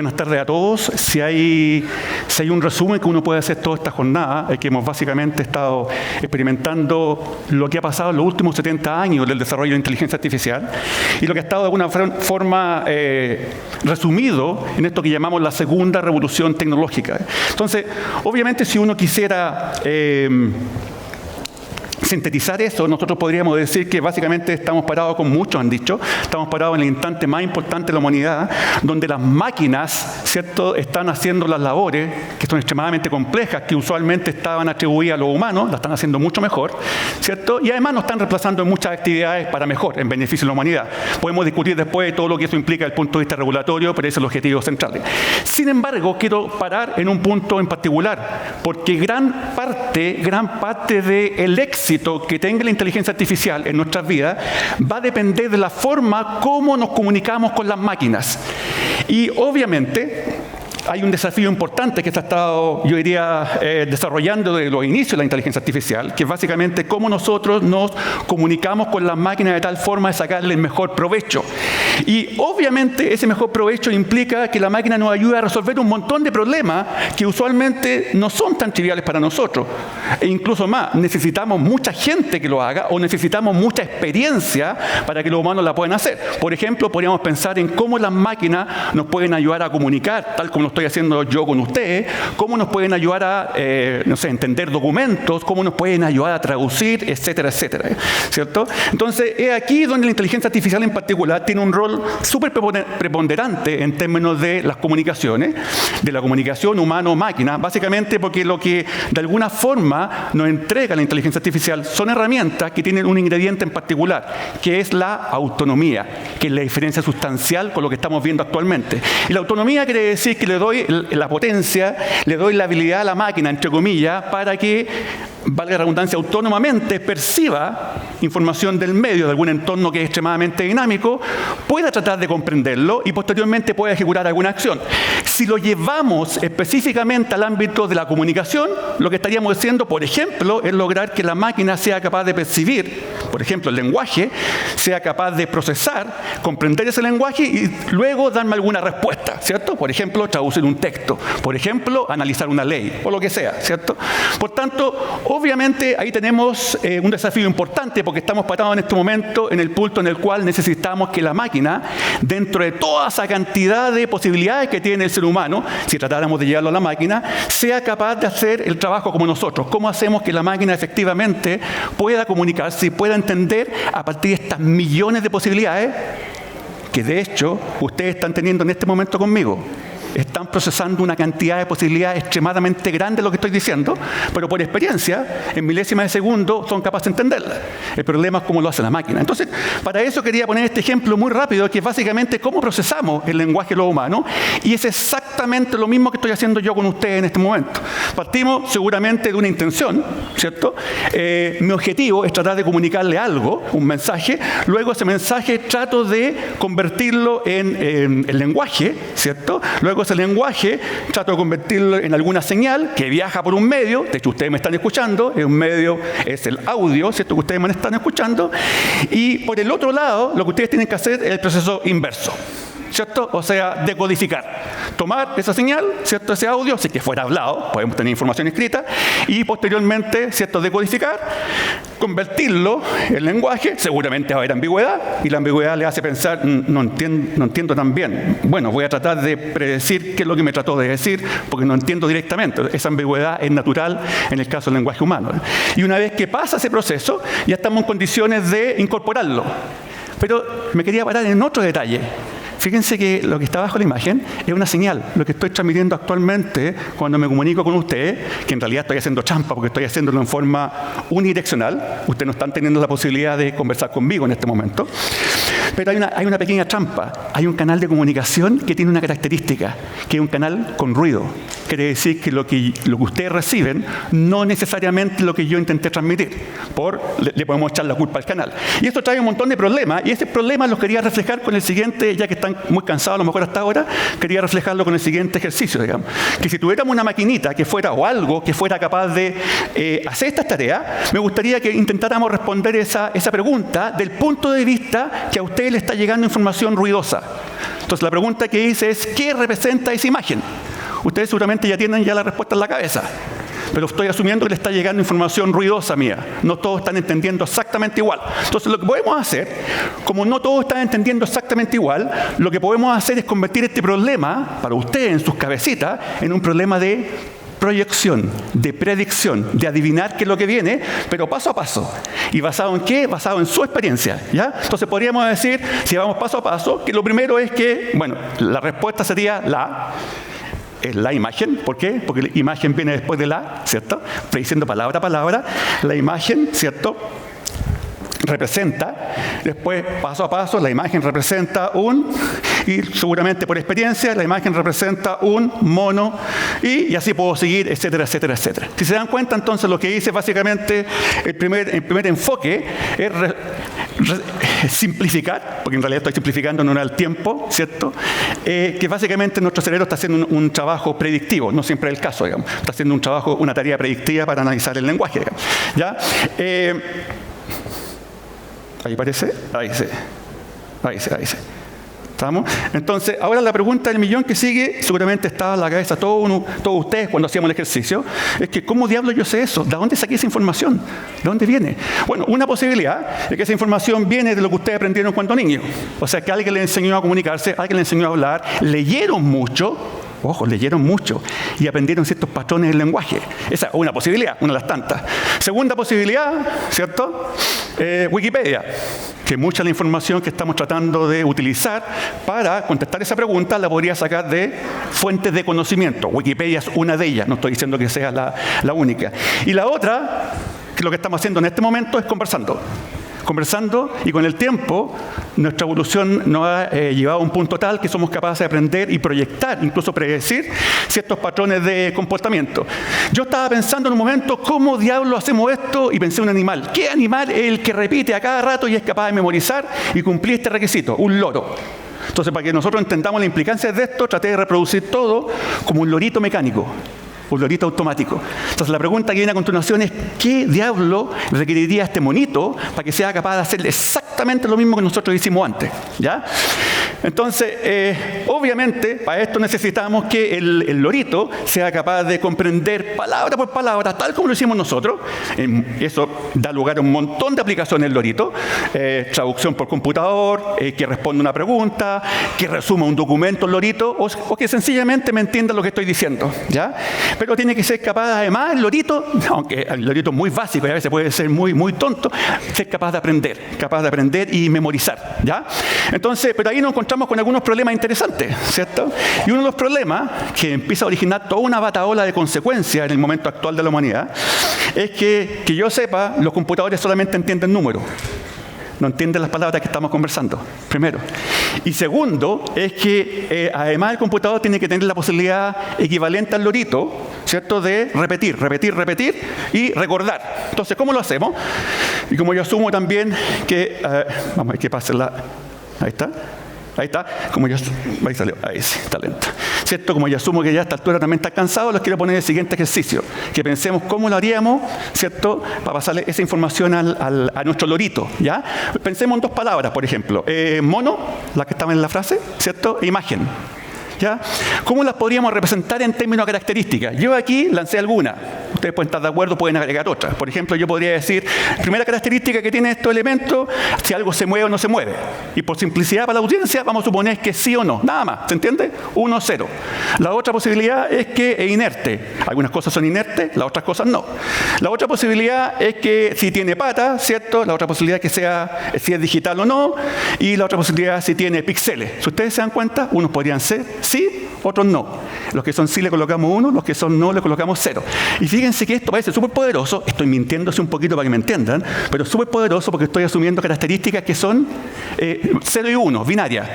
Buenas tardes a todos. Si hay un resumen que uno puede hacer toda esta jornada, es que hemos básicamente estado experimentando lo que ha pasado en los últimos 70 años del desarrollo de la inteligencia artificial y lo que ha estado de alguna forma resumido en esto que llamamos la segunda revolución tecnológica. Entonces, obviamente, si uno quisiera sintetizar eso, nosotros podríamos decir que básicamente estamos parados, como muchos han dicho, estamos parados en el instante más importante de la humanidad, donde las máquinas, ¿cierto?, están haciendo las labores que son extremadamente complejas, que usualmente estaban atribuidas a los humanos, las están haciendo mucho mejor, ¿cierto? Y además nos están reemplazando en muchas actividades para mejor, en beneficio de la humanidad. Podemos discutir después todo lo que eso implica desde el punto de vista regulatorio, pero ese es el objetivo central. Sin embargo, quiero parar en un punto en particular, porque gran parte del éxito que tenga la inteligencia artificial en nuestras vidas va a depender de la forma como nos comunicamos con las máquinas. Y obviamente hay un desafío importante que se ha estado, yo diría, desarrollando desde los inicios de la inteligencia artificial, que es básicamente cómo nosotros nos comunicamos con las máquinas de tal forma de sacarle el mejor provecho. Y obviamente ese mejor provecho implica que la máquina nos ayuda a resolver un montón de problemas que usualmente no son tan triviales para nosotros. E incluso más, necesitamos mucha gente que lo haga o necesitamos mucha experiencia para que los humanos la puedan hacer. Por ejemplo, podríamos pensar en cómo las máquinas nos pueden ayudar a comunicar, tal como lo estoy haciendo yo con ustedes, cómo nos pueden ayudar a, entender documentos, cómo nos pueden ayudar a traducir, etcétera, etcétera, ¿cierto? Entonces, es aquí donde la inteligencia artificial en particular tiene un rol súper preponderante en términos de las comunicaciones, de la comunicación humano-máquina, básicamente porque lo que de alguna forma nos entrega la inteligencia artificial son herramientas que tienen un ingrediente en particular, que es la autonomía, que es la diferencia sustancial con lo que estamos viendo actualmente. Y la autonomía quiere decir que le doy la potencia, le doy la habilidad a la máquina, entre comillas, para que, valga la redundancia, autónomamente perciba información del medio, de algún entorno que es extremadamente dinámico, pueda tratar de comprenderlo y posteriormente pueda ejecutar alguna acción. Si lo llevamos específicamente al ámbito de la comunicación, lo que estaríamos haciendo, por ejemplo, es lograr que la máquina sea capaz de percibir, por ejemplo, el lenguaje, sea capaz de procesar, comprender ese lenguaje y luego darme alguna respuesta, ¿cierto? Por ejemplo, traducir un texto, por ejemplo, analizar una ley, o lo que sea, ¿cierto? Por tanto, obviamente ahí tenemos un desafío importante porque estamos parados en este momento en el punto en el cual necesitamos que la máquina, dentro de toda esa cantidad de posibilidades que tiene el ser humano, si tratáramos de llevarlo a la máquina, sea capaz de hacer el trabajo como nosotros. ¿Cómo hacemos que la máquina efectivamente pueda comunicarse y pueda entender a partir de estas millones de posibilidades que de hecho ustedes están teniendo en este momento conmigo? Están procesando una cantidad de posibilidades extremadamente grande de lo que estoy diciendo, pero por experiencia, en milésimas de segundo, son capaces de entenderla. El problema es cómo lo hace la máquina. Entonces, para eso quería poner este ejemplo muy rápido, que es básicamente cómo procesamos el lenguaje de lo humano, y es exactamente lo mismo que estoy haciendo yo con ustedes en este momento. Partimos seguramente de una intención, ¿cierto? Mi objetivo es tratar de comunicarle algo, un mensaje, luego ese mensaje trato de convertirlo en el lenguaje, ¿cierto? Luego ese lenguaje trato de convertirlo en alguna señal que viaja por un medio, de hecho ustedes me están escuchando, un medio es el audio, ¿cierto?, que ustedes me están escuchando, y por el otro lado lo que ustedes tienen que hacer es el proceso inverso, ¿cierto? O sea, decodificar. Tomar esa señal, ¿cierto?, ese audio, si que fuera hablado, podemos tener información escrita, y posteriormente, ¿cierto?, decodificar, convertirlo en lenguaje, seguramente va a haber ambigüedad, y la ambigüedad le hace pensar, no entiendo tan bien. Bueno, voy a tratar de predecir qué es lo que me trató de decir, porque no entiendo directamente. Esa ambigüedad es natural en el caso del lenguaje humano. Y una vez que pasa ese proceso, ya estamos en condiciones de incorporarlo. Pero me quería parar en otro detalle. Fíjense que lo que está abajo de la imagen es una señal. Lo que estoy transmitiendo actualmente cuando me comunico con ustedes, que en realidad estoy haciendo trampa porque estoy haciéndolo en forma unidireccional. Ustedes no están teniendo la posibilidad de conversar conmigo en este momento. Pero hay una pequeña trampa. Hay un canal de comunicación que tiene una característica, que es un canal con ruido. Quiere decir que lo que ustedes reciben no necesariamente lo que yo intenté transmitir. Le podemos echar la culpa al canal. Y esto trae un montón de problemas. Y ese problema los quería reflejar con el siguiente, ya que están muy cansados a lo mejor hasta ahora, quería reflejarlo con el siguiente ejercicio, digamos. Que si tuviéramos una maquinita que fuera, o algo que fuera capaz de hacer estas tareas, me gustaría que intentáramos responder esa pregunta del punto de vista que a ustedes les está llegando información ruidosa. Entonces la pregunta que hice es, ¿qué representa esa imagen? Ustedes seguramente ya tienen la respuesta en la cabeza, pero estoy asumiendo que le está llegando información ruidosa mía. No todos están entendiendo exactamente igual. Entonces lo que podemos hacer, como no todos están entendiendo exactamente igual, lo que podemos hacer es convertir este problema, para ustedes en sus cabecitas, en un problema de proyección, de predicción, de adivinar qué es lo que viene, pero paso a paso. ¿Y basado en qué? Basado en su experiencia, ¿ya? Entonces podríamos decir, si vamos paso a paso, que lo primero es que, bueno, la respuesta sería la imagen. ¿Por qué? Porque la imagen viene después de la, ¿cierto? Prediciendo palabra a palabra. La imagen, ¿cierto?, representa, después paso a paso, la imagen representa y seguramente por experiencia, la imagen representa un mono, y así puedo seguir, etcétera, etcétera, etcétera. Si se dan cuenta, entonces lo que hice básicamente, el primer enfoque es simplificar, porque en realidad estoy simplificando no al tiempo, ¿cierto? Que básicamente nuestro cerebro está haciendo un trabajo predictivo, no siempre es el caso, digamos. Está haciendo un trabajo, una tarea predictiva para analizar el lenguaje, digamos, ¿ya? ¿Ahí parece? Ahí sí. ¿Estamos? Entonces, ahora la pregunta del millón que sigue, seguramente estaba en la cabeza todos ustedes cuando hacíamos el ejercicio, es que ¿cómo diablos yo sé eso? ¿De dónde saqué esa información? ¿De dónde viene? Bueno, una posibilidad es que esa información viene de lo que ustedes aprendieron cuando niños. O sea, que alguien les enseñó a comunicarse, alguien les enseñó a hablar, leyeron mucho, y aprendieron ciertos patrones del lenguaje. Esa es una posibilidad, una de las tantas. Segunda posibilidad, ¿cierto? Wikipedia, que mucha de la información que estamos tratando de utilizar para contestar esa pregunta la podría sacar de fuentes de conocimiento. Wikipedia es una de ellas, no estoy diciendo que sea la única. Y la otra, que lo que estamos haciendo en este momento es conversando, y con el tiempo nuestra evolución nos ha llevado a un punto tal que somos capaces de aprender y proyectar, incluso predecir ciertos patrones de comportamiento. Yo estaba pensando en un momento, ¿cómo diablos hacemos esto? Y pensé en un animal. ¿Qué animal es el que repite a cada rato y es capaz de memorizar y cumplir este requisito? Un loro. Entonces, para que nosotros entendamos la implicancia de esto, traté de reproducir todo como un lorito mecánico, un lorito automático. Entonces la pregunta que viene a continuación es, ¿qué diablo requeriría este monito para que sea capaz de hacer exactamente lo mismo que nosotros hicimos antes? ¿Ya? Entonces, obviamente, para esto necesitamos que el lorito sea capaz de comprender palabra por palabra, tal como lo hicimos nosotros. Eso da lugar a un montón de aplicaciones del lorito. Traducción por computador, que responda una pregunta, que resuma un documento el lorito, o que sencillamente me entienda lo que estoy diciendo, ¿ya? Pero tiene que ser capaz, además, el lorito, aunque el lorito es muy básico y a veces puede ser muy, muy tonto, ser capaz de aprender y memorizar, ¿ya? Entonces, pero ahí nos encontramos con algunos problemas interesantes, ¿cierto? Y uno de los problemas que empieza a originar toda una batahola de consecuencias en el momento actual de la humanidad es que yo sepa, los computadores solamente entienden números. No entienden las palabras que estamos conversando, primero. Y segundo, es que además el computador tiene que tener la posibilidad equivalente al lorito, ¿cierto?, de repetir y recordar. Entonces, ¿cómo lo hacemos? Y como yo asumo también que... vamos a ver que pase la... Ahí está, ahí salió, ahí sí, está lenta. ¿Cierto? Como yo asumo que ya a esta altura también está cansado, les quiero poner el siguiente ejercicio. Que pensemos cómo lo haríamos, ¿cierto?, para pasarle esa información a nuestro lorito, ¿ya? Pensemos en dos palabras, por ejemplo. Mono, la que estaba en la frase, ¿cierto? E imagen. ¿Ya? ¿Cómo las podríamos representar en términos de características? Yo aquí lancé algunas. Ustedes pueden estar de acuerdo, pueden agregar otras. Por ejemplo, yo podría decir, primera característica que tiene estos elementos, si algo se mueve o no se mueve. Y por simplicidad para la audiencia, vamos a suponer que sí o no. Nada más, ¿se entiende? 1, 0. La otra posibilidad es que es inerte. Algunas cosas son inertes, las otras cosas no. La otra posibilidad es que si tiene patas, ¿cierto? La otra posibilidad es que sea si es digital o no. Y la otra posibilidad es si tiene píxeles. Si ustedes se dan cuenta, unos podrían ser sí, otros no. Los que son sí le colocamos 1, los que son no le colocamos 0. Y fíjense que esto parece súper poderoso. Estoy mintiéndose un poquito para que me entiendan, pero súper poderoso porque estoy asumiendo características que son 0 y 1, binarias.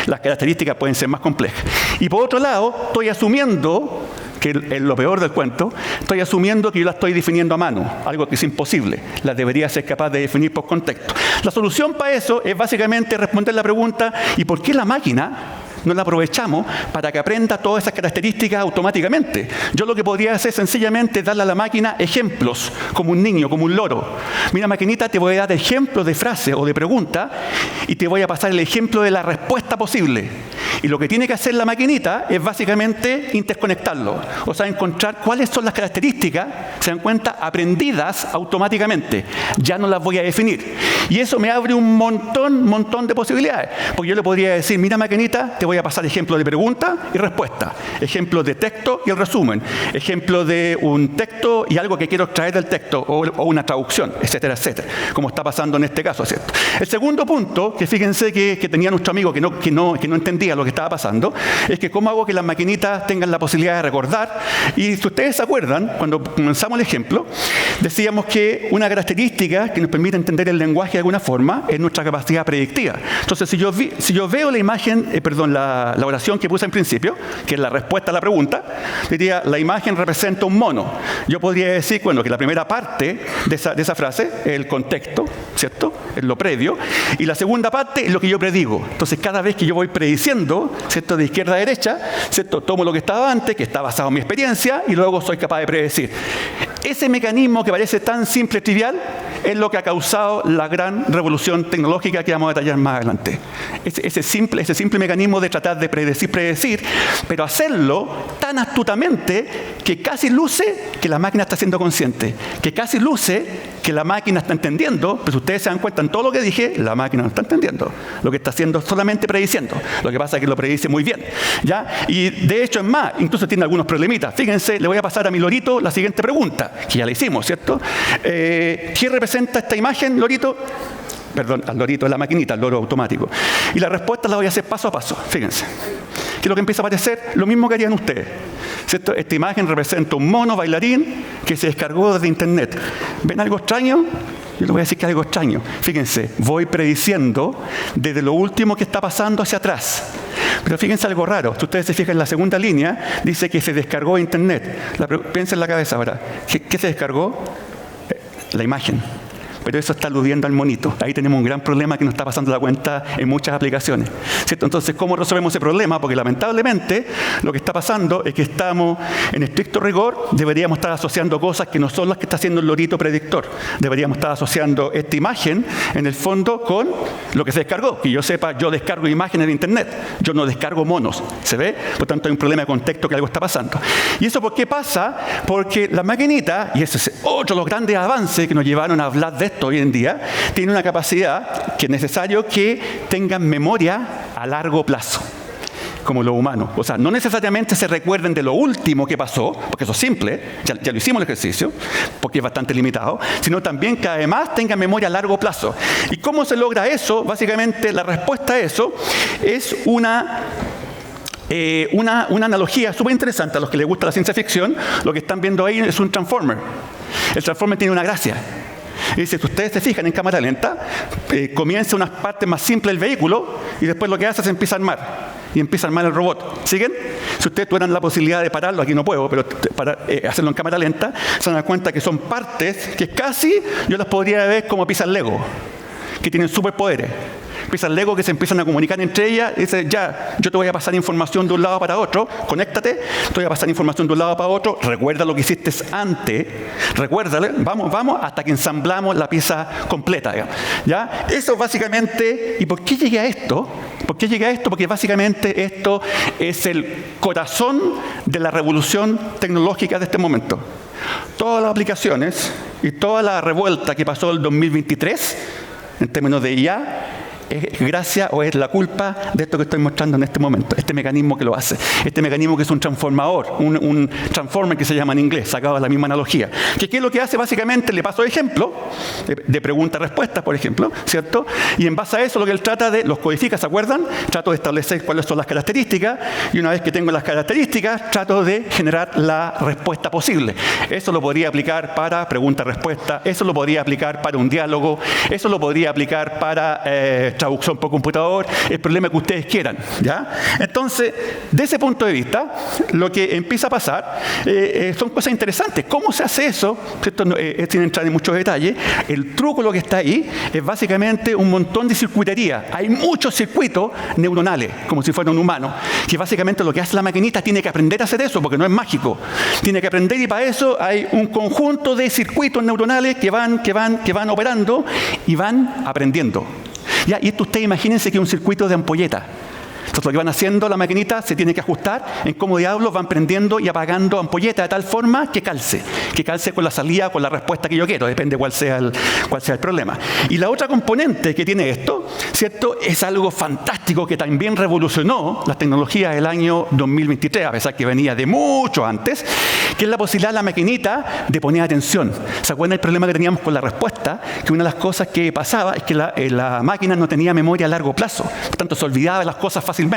Las características pueden ser más complejas. Y por otro lado, estoy asumiendo, que es lo peor del cuento, estoy asumiendo que yo la estoy definiendo a mano, algo que es imposible. La debería ser capaz de definir por contexto. La solución para eso es básicamente responder la pregunta, ¿y por qué la máquina no la aprovechamos para que aprenda todas esas características automáticamente. Yo lo que podría hacer sencillamente es darle a la máquina ejemplos, como un niño, como un loro. Mira, maquinita, te voy a dar ejemplos de frase o de pregunta y te voy a pasar el ejemplo de la respuesta posible. Y lo que tiene que hacer la maquinita es básicamente interconectarlo. O sea, encontrar cuáles son las características, se dan cuenta, aprendidas automáticamente. Ya no las voy a definir. Y eso me abre un montón de posibilidades. Porque yo le podría decir, mira, maquinita, te voy a pasar ejemplos de pregunta y respuesta. Ejemplos de texto y el resumen. Ejemplos de un texto y algo que quiero extraer del texto o una traducción, etcétera, etcétera. Como está pasando en este caso, ¿cierto? El segundo punto, que fíjense que tenía nuestro amigo que no entendía lo que estaba pasando, es que cómo hago que las maquinitas tengan la posibilidad de recordar. Y si ustedes se acuerdan, cuando comenzamos el ejemplo, decíamos que una característica que nos permite entender el lenguaje de alguna forma es nuestra capacidad predictiva. Entonces, si yo veo la imagen, la oración que puse en principio, que es la respuesta a la pregunta, diría, la imagen representa un mono. Yo podría decir, bueno, que la primera parte de esa frase es el contexto, ¿cierto? Es lo previo. Y la segunda parte es lo que yo predigo. Entonces, cada vez que yo voy prediciendo, ¿cierto? De izquierda a derecha, ¿cierto? Tomo lo que estaba antes, que está basado en mi experiencia, y luego soy capaz de predecir. Ese mecanismo que parece tan simple y trivial es lo que ha causado la gran revolución tecnológica que vamos a detallar más adelante. Ese simple mecanismo de tratar de predecir, pero hacerlo tan astutamente que casi luce que la máquina está siendo consciente, que casi luce que la máquina está entendiendo, pero si ustedes se dan cuenta en todo lo que dije, la máquina no está entendiendo. Lo que está haciendo es solamente prediciendo. Lo que pasa es que lo predice muy bien, ¿ya? Y de hecho es más, incluso tiene algunos problemitas. Fíjense, le voy a pasar a mi lorito la siguiente pregunta, que ya la hicimos, ¿cierto? ¿Qué representa esta imagen, lorito? Perdón, al lorito de la maquinita, al loro automático. Y la respuesta la voy a hacer paso a paso, fíjense. Que lo que empieza a aparecer, lo mismo que harían ustedes, ¿cierto? Esta imagen representa un mono bailarín que se descargó desde internet. ¿Ven algo extraño? Yo les voy a decir que es algo extraño. Fíjense, voy prediciendo desde lo último que está pasando hacia atrás. Pero fíjense algo raro. Si ustedes se fijan en la segunda línea, dice que se descargó de internet. Piensen en la cabeza ahora. ¿Qué se descargó? La imagen. Pero eso está aludiendo al monito. Ahí tenemos un gran problema que nos está pasando la cuenta en muchas aplicaciones, ¿cierto? Entonces, ¿cómo resolvemos ese problema? Porque lamentablemente lo que está pasando es que estamos, en estricto rigor, deberíamos estar asociando cosas que no son las que está haciendo el lorito predictor. Deberíamos estar asociando esta imagen, en el fondo, con lo que se descargó. Que yo sepa, yo descargo imágenes de internet. Yo no descargo monos. ¿Se ve? Por tanto, hay un problema de contexto que algo está pasando. ¿Y eso por qué pasa? Porque la maquinita, y ese es otro de los grandes avances que nos llevaron a hablar de esto hoy en día, tiene una capacidad que es necesario que tengan memoria a largo plazo, como los humanos. O sea, no necesariamente se recuerden de lo último que pasó, porque eso es simple, ya lo hicimos el ejercicio, porque es bastante limitado, sino también que además tengan memoria a largo plazo. ¿Y cómo se logra eso? Básicamente, la respuesta a eso es una analogía súper interesante. A los que les gusta la ciencia ficción, lo que están viendo ahí es un transformer. El transformer tiene una gracia. Y dice, si ustedes se fijan en cámara lenta, comienza unas partes más simples del vehículo y después lo que hace es empieza a armar. Y empieza a armar el robot. ¿Siguen? Si ustedes tuvieran la posibilidad de pararlo, aquí no puedo, pero para hacerlo en cámara lenta, se dan cuenta que son partes que casi yo las podría ver como piezas Lego, que tienen superpoderes. Piezas Lego que se empiezan a comunicar entre ellas y dicen, ya, yo te voy a pasar información de un lado para otro, conéctate, te voy a pasar información de un lado para otro, recuerda lo que hiciste antes, recuérdale, vamos, hasta que ensamblamos la pieza completa, digamos. ¿Ya? Eso básicamente, ¿y por qué llegué a esto? ¿Por qué llegué a esto? Porque básicamente esto es el corazón de la revolución tecnológica de este momento. Todas las aplicaciones y toda la revuelta que pasó el 2023, en términos de IA, es gracia o es la culpa de esto que estoy mostrando en este momento, este mecanismo que lo hace, este mecanismo que es un transformador, un transformer que se llama en inglés, sacado de la misma analogía. ¿Qué es lo que hace? Básicamente le paso ejemplo de pregunta-respuesta, por ejemplo, ¿cierto? Y en base a eso lo que él trata de, los codifica, ¿se acuerdan? Trato de establecer cuáles son las características y una vez que tengo las características, trato de generar la respuesta posible. Eso lo podría aplicar para pregunta-respuesta, eso lo podría aplicar para un diálogo, eso lo podría aplicar para traducción por computador, el problema que ustedes quieran, ¿ya? Entonces, de ese punto de vista, lo que empieza a pasar son cosas interesantes. ¿Cómo se hace eso? ¿Cierto? Sin entrar en muchos detalles, el truco, lo que está ahí, es básicamente un montón de circuitería. Hay muchos circuitos neuronales, como si fuera un humano, que básicamente lo que hace la maquinita tiene que aprender a hacer eso, porque no es mágico. Tiene que aprender, y para eso hay un conjunto de circuitos neuronales que van operando y van aprendiendo. Ya, y esto ustedes imagínense que es un circuito de ampolleta. Entonces lo que van haciendo, la maquinita se tiene que ajustar en cómo diablos van prendiendo y apagando ampolleta de tal forma que calce con la salida, con la respuesta que yo quiero, depende cuál sea el problema. Y la otra componente que tiene esto, ¿cierto?, es algo fantástico que también revolucionó las tecnologías del año 2023, a pesar que venía de mucho antes, que es la posibilidad de la maquinita de poner atención. ¿Se acuerdan del problema que teníamos con la respuesta? Que una de las cosas que pasaba es que la máquina no tenía memoria a largo plazo, por tanto se olvidaba de las cosas fácilmente.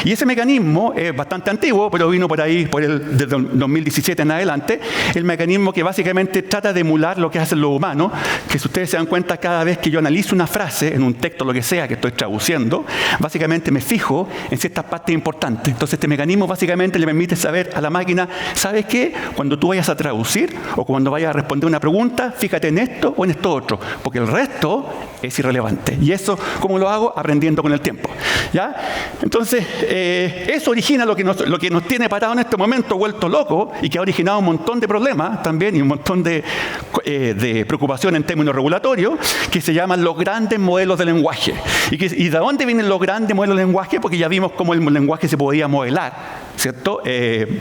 Y ese mecanismo es bastante antiguo, pero vino por ahí, desde 2017 en adelante, el mecanismo que básicamente trata de emular lo que hacen los humanos, que si ustedes se dan cuenta, cada vez que yo analizo una frase en un texto, lo que sea, que estoy traduciendo, básicamente me fijo en ciertas partes importantes. Entonces este mecanismo básicamente le permite saber a la máquina, ¿sabes qué? Cuando tú vayas a traducir o cuando vayas a responder una pregunta, fíjate en esto o en esto otro, porque el resto es irrelevante. Y eso, ¿cómo lo hago? Aprendiendo con el tiempo, ¿ya? Entonces, eso origina lo que nos tiene parado en este momento, vuelto loco, y que ha originado un montón de problemas también y un montón de preocupación en términos regulatorios, que se llaman los grandes modelos de lenguaje. ¿Y de dónde vienen los grandes modelos de lenguaje? Porque ya vimos cómo el lenguaje se podía modelar, ¿cierto? Desde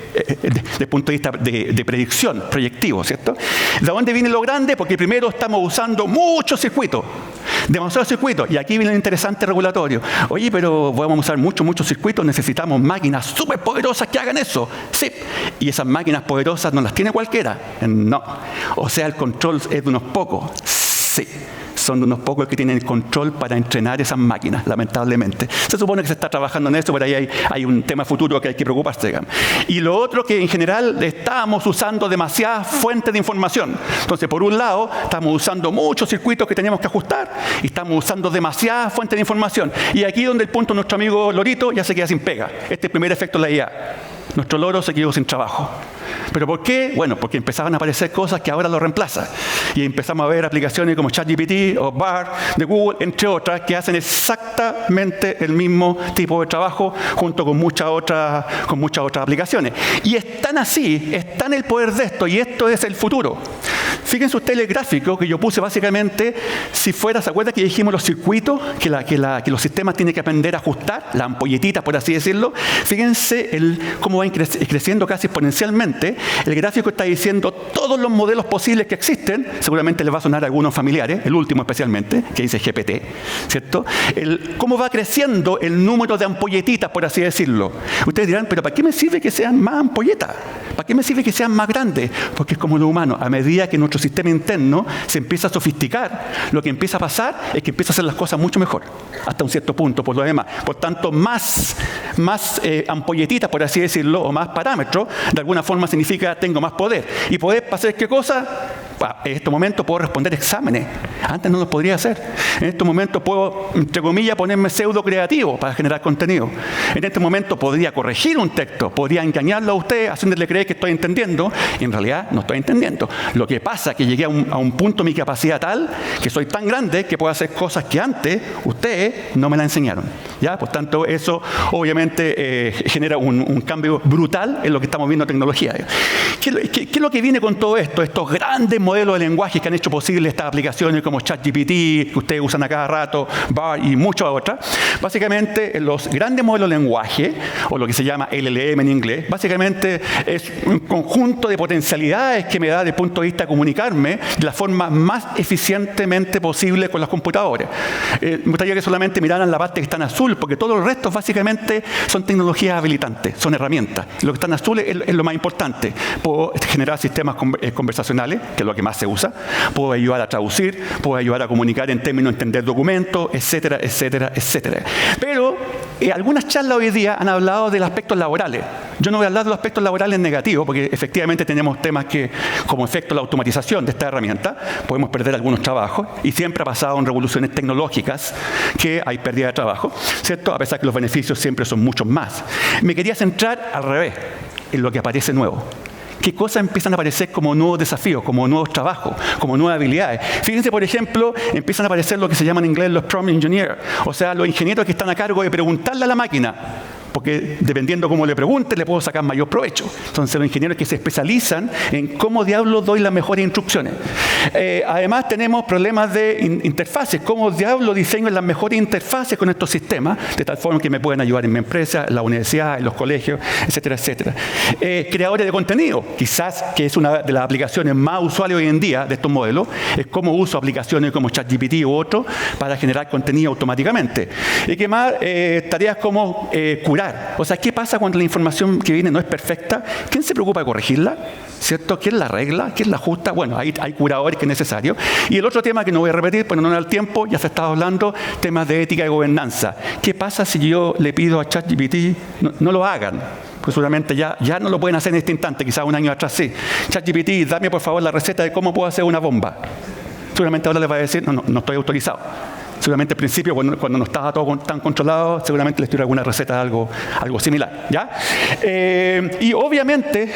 el punto de vista de predicción, proyectivo, ¿cierto? ¿De dónde viene lo grande? Porque primero estamos usando muchos circuitos, demasiados circuitos, y aquí viene el interesante regulatorio. Oye, pero vamos a usar muchos circuitos, necesitamos máquinas súper poderosas que hagan eso. Sí, y esas máquinas poderosas no las tiene cualquiera. No. O sea, el control es de unos pocos. Sí. Son de unos pocos que tienen el control para entrenar esas máquinas, lamentablemente. Se supone que se está trabajando en eso, pero ahí hay un tema futuro que hay que preocuparse. Y lo otro, que en general estamos usando demasiadas fuentes de información. Entonces, por un lado, estamos usando muchos circuitos que tenemos que ajustar y estamos usando demasiadas fuentes de información. Y aquí donde el punto nuestro amigo Lorito ya se queda sin pega. Este es el primer efecto de la IA. Nuestro loro se quedó sin trabajo. ¿Pero por qué? Bueno, porque empezaban a aparecer cosas que ahora lo reemplazan. Y empezamos a ver aplicaciones como ChatGPT o Bard de Google, entre otras, que hacen exactamente el mismo tipo de trabajo junto con muchas otras aplicaciones. Y están así, está en el poder de esto, y esto es el futuro. Fíjense ustedes el gráfico que yo puse básicamente, si fuera, ¿se acuerdan que dijimos los circuitos que los sistemas tienen que aprender a ajustar? La ampolletita, por así decirlo. Fíjense cómo va creciendo casi exponencialmente. El gráfico está diciendo todos los modelos posibles que existen. Seguramente les va a sonar a algunos familiares, el último especialmente, que dice GPT, ¿cierto? Cómo va creciendo el número de ampolletitas, por así decirlo. Ustedes dirán, ¿pero para qué me sirve que sean más ampolletas? ¿Para qué me sirve que sean más grandes? Porque es como lo humano. A medida que nuestro sistema interno se empieza a sofisticar, lo que empieza a pasar es que empieza a hacer las cosas mucho mejor, hasta un cierto punto, por lo demás. Por tanto, más ampolletitas, por así decirlo, o más parámetros, de alguna forma significa tengo más poder. ¿Y poder para hacer qué cosa? En este momento puedo responder exámenes. Antes no los podría hacer. En este momento puedo, entre comillas, ponerme pseudo creativo para generar contenido. En este momento podría corregir un texto, podría engañarlo a usted, haciéndole creer que estoy entendiendo, y en realidad no estoy entendiendo. Lo que pasa es que llegué a un punto de mi capacidad tal, que soy tan grande que puedo hacer cosas que antes ustedes no me la enseñaron. ¿Ya? Por tanto, eso obviamente genera un cambio brutal en lo que estamos viendo en tecnología. ¿Qué es lo que viene con todo esto? Estos grandes modelos de lenguaje que han hecho posible estas aplicaciones como ChatGPT, que ustedes usan a cada rato, Bard y muchas otras. Básicamente, los grandes modelos de lenguaje, o lo que se llama LLM en inglés, básicamente es un conjunto de potencialidades que me da desde el punto de vista de comunicarme de la forma más eficientemente posible con los computadores. Me gustaría que solamente miraran la parte que está en azul, porque todo el resto básicamente son tecnologías habilitantes, son herramientas. Lo que está en azul es lo más importante. Puedo generar sistemas conversacionales, que es lo que más se usa. Puedo ayudar a traducir, puedo ayudar a comunicar en términos de entender documentos, etcétera, etcétera, etcétera. Pero algunas charlas hoy día han hablado de los aspectos laborales. Yo no voy a hablar de los aspectos laborales negativos, porque efectivamente tenemos temas que, como efecto de la automatización de esta herramienta, podemos perder algunos trabajos, y siempre ha pasado en revoluciones tecnológicas que hay pérdida de trabajo, ¿cierto? A pesar que los beneficios siempre son muchos más. Me quería centrar al revés, en lo que aparece nuevo. ¿Qué cosas empiezan a aparecer como nuevos desafíos, como nuevos trabajos, como nuevas habilidades? Fíjense, por ejemplo, empiezan a aparecer lo que se llama en inglés los prompt engineers, o sea, los ingenieros que están a cargo de preguntarle a la máquina, porque dependiendo cómo le pregunte, le puedo sacar mayor provecho. Entonces, los ingenieros que se especializan en cómo diablos doy las mejores instrucciones. Además, tenemos problemas de interfaces. ¿Cómo diablos diseño las mejores interfaces con estos sistemas? De tal forma que me pueden ayudar en mi empresa, en la universidad, en los colegios, etcétera, etcétera. Creadores de contenido. Quizás, que es una de las aplicaciones más usuales hoy en día de estos modelos, es cómo uso aplicaciones como ChatGPT u otro para generar contenido automáticamente. Y qué más, tareas como curar. O sea, ¿qué pasa cuando la información que viene no es perfecta? ¿Quién se preocupa de corregirla? ¿Cierto? ¿Quién la arregla? ¿Quién la ajusta? Bueno, hay curadores que es necesario. Y el otro tema que no voy a repetir, pero no da el tiempo, ya se estaba hablando, temas de ética y gobernanza. ¿Qué pasa si yo le pido a ChatGPT no lo hagan? Pues seguramente ya no lo pueden hacer en este instante, quizás un año atrás sí. ChatGPT, dame por favor la receta de cómo puedo hacer una bomba. Seguramente ahora les va a decir, no estoy autorizado. Seguramente al principio, cuando no estaba todo tan controlado, seguramente les tiró alguna receta de algo similar, ¿ya? Y obviamente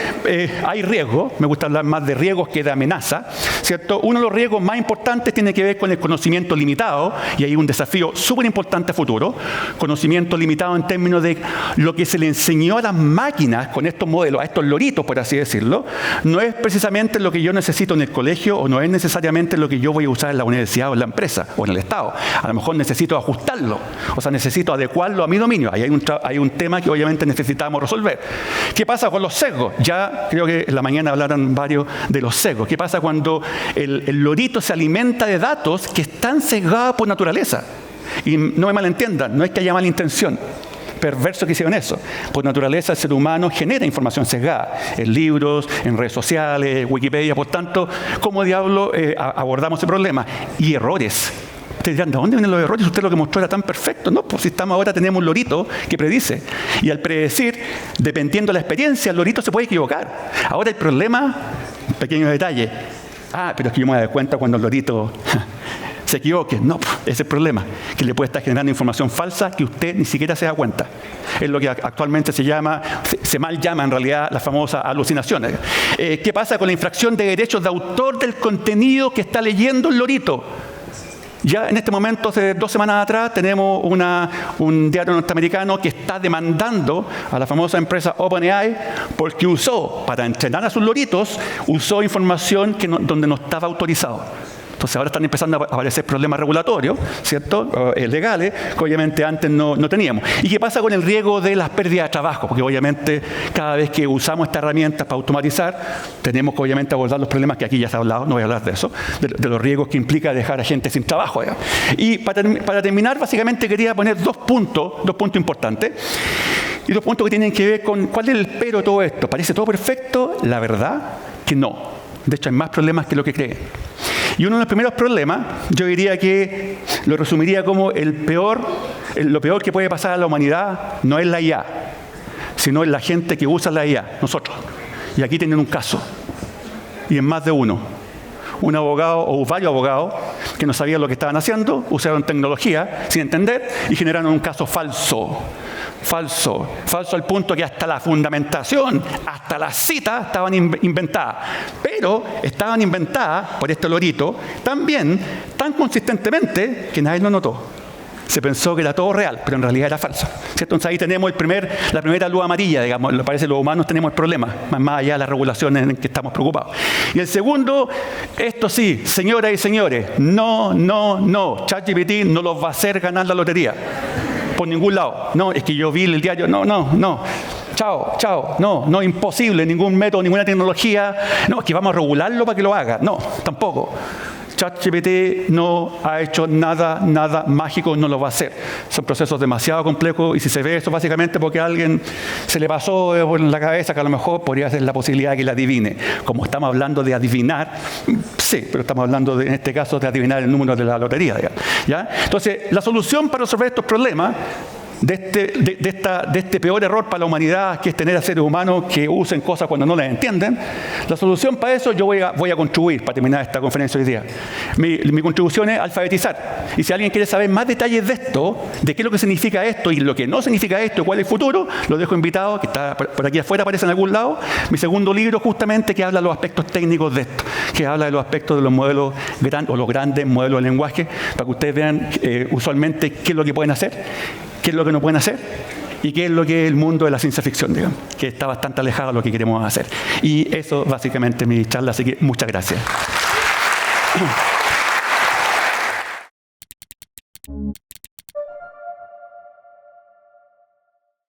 hay riesgos. Me gusta hablar más de riesgos que de amenaza, ¿cierto? Uno de los riesgos más importantes tiene que ver con el conocimiento limitado, y hay un desafío súper importante a futuro. Conocimiento limitado en términos de lo que se le enseñó a las máquinas con estos modelos, a estos loritos, por así decirlo, no es precisamente lo que yo necesito en el colegio, o no es necesariamente lo que yo voy a usar en la universidad o en la empresa o en el Estado. A lo mejor necesito ajustarlo, o sea, necesito adecuarlo a mi dominio. Ahí hay un tema que obviamente necesitamos resolver. ¿Qué pasa con los sesgos? Ya creo que en la mañana hablaron varios de los sesgos. ¿Qué pasa cuando el lorito se alimenta de datos que están sesgados por naturaleza? Y no me malentiendan, no es que haya mala intención. Perverso que hicieron eso. Por naturaleza, el ser humano genera información sesgada en libros, en redes sociales, Wikipedia. Por tanto, ¿cómo diablo abordamos ese problema? Y errores. Ustedes dirán, ¿de dónde vienen los errores? Usted lo que mostró era tan perfecto. No, pues si ahora tenemos un lorito que predice. Y al predecir, dependiendo de la experiencia, el lorito se puede equivocar. Ahora el problema, pequeño detalle. Pero es que yo me doy cuenta cuando el lorito se equivoque. No, ese es el problema. Que le puede estar generando información falsa que usted ni siquiera se da cuenta. Es lo que actualmente se mal llama en realidad las famosas alucinaciones. ¿Qué pasa con la infracción de derechos de autor del contenido que está leyendo el lorito? Ya en este momento, hace 2 semanas atrás, tenemos un diario norteamericano que está demandando a la famosa empresa OpenAI porque para entrenar a sus loritos, usó información donde no estaba autorizado. Entonces ahora están empezando a aparecer problemas regulatorios, ¿cierto? Legales, que obviamente antes no teníamos. ¿Y qué pasa con el riesgo de las pérdidas de trabajo? Porque obviamente cada vez que usamos esta herramienta para automatizar, tenemos que obviamente abordar los problemas que aquí ya se ha hablado, no voy a hablar de eso, de los riesgos que implica dejar a gente sin trabajo. ¿Ya? Y para terminar, básicamente quería poner 2 puntos importantes, y 2 puntos que tienen que ver con cuál es el pero de todo esto. ¿Parece todo perfecto? La verdad que no. De hecho, hay más problemas que lo que creen. Y uno de los primeros problemas, yo diría que lo resumiría como lo peor que puede pasar a la humanidad no es la IA, sino es la gente que usa la IA, nosotros. Y aquí tienen un caso, y en más de uno. Un abogado o varios abogados que no sabían lo que estaban haciendo, usaron tecnología sin entender y generaron un caso falso. Falso al punto que hasta la fundamentación, hasta las citas estaban inventadas. Pero estaban inventadas por este lorito también tan consistentemente que nadie lo notó. Se pensó que era todo real, pero en realidad era falso. ¿Cierto? Entonces ahí tenemos la primera luz amarilla, digamos. Parece que los humanos tenemos el problema, más allá de las regulaciones en que estamos preocupados. Y el segundo, esto sí, señoras y señores, no. ChatGPT no los va a hacer ganar la lotería. Por ningún lado. No, es que yo vi el diario. No. Chao. No, imposible. Ningún método, ninguna tecnología. No, es que vamos a regularlo para que lo haga. No, tampoco. ChatGPT no ha hecho nada mágico, no lo va a hacer. Son procesos demasiado complejos y si se ve eso básicamente porque a alguien se le pasó por la cabeza que a lo mejor podría ser la posibilidad de que la adivine. Como estamos hablando de adivinar, sí, pero estamos hablando en este caso de adivinar el número de la lotería. ¿Ya? Entonces, la solución para resolver estos problemas de este peor error para la humanidad, que es tener a seres humanos que usen cosas cuando no las entienden. La solución para eso yo voy a contribuir para terminar esta conferencia hoy día. Mi contribución es alfabetizar. Y si alguien quiere saber más detalles de esto, de qué es lo que significa esto y lo que no significa esto, cuál es el futuro, lo dejo invitado, que está por aquí afuera, aparece en algún lado, mi segundo libro justamente, que habla de los aspectos técnicos de esto, que habla de los aspectos de los modelos o los grandes modelos de lenguaje, para que ustedes vean usualmente qué es lo que pueden hacer, qué es lo que no pueden hacer y qué es lo que es el mundo de la ciencia ficción, digamos, que está bastante alejado de lo que queremos hacer. Y eso básicamente es mi charla, así que muchas gracias.